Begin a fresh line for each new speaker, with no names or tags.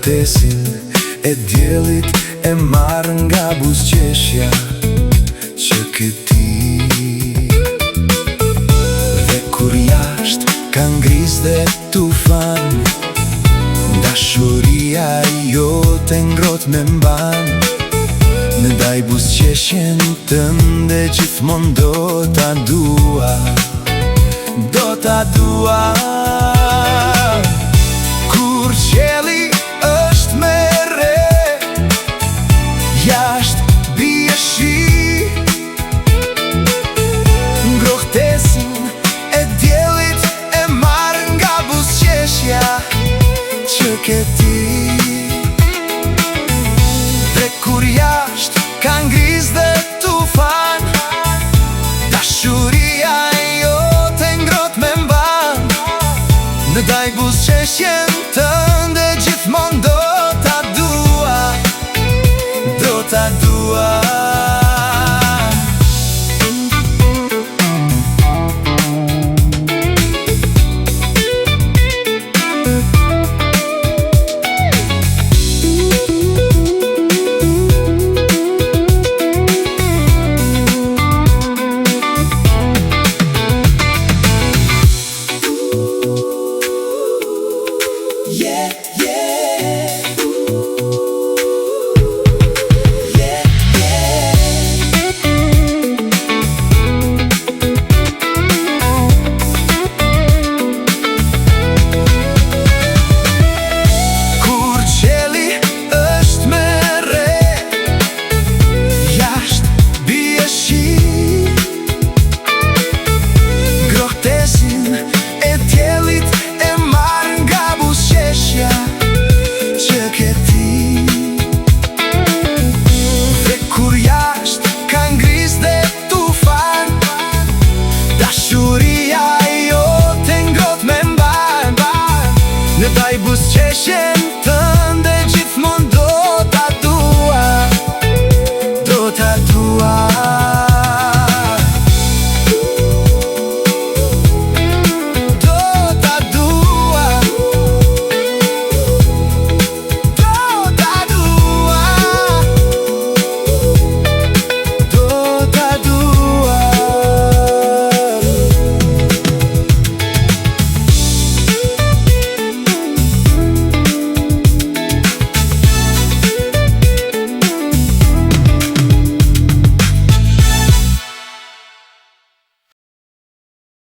ngrohtesin e diellit e marrë nga buzëqeshja që ke ti. Dhe kur jashtë ka ngriz dhe tufan, dashuria jote ngrot me mban. Në daj buzëqeshjen tënde gjithmon do ta dua, do ta dua. Kur qeli është me re, jashtë bie shi, ngrohtesin e diellit e marrë nga buzëqeshja që ke ti. Dhe kur jashtë ka ngriz dhe tufan, dashuria jote ngrot me mban. Në daj buzëqeshjen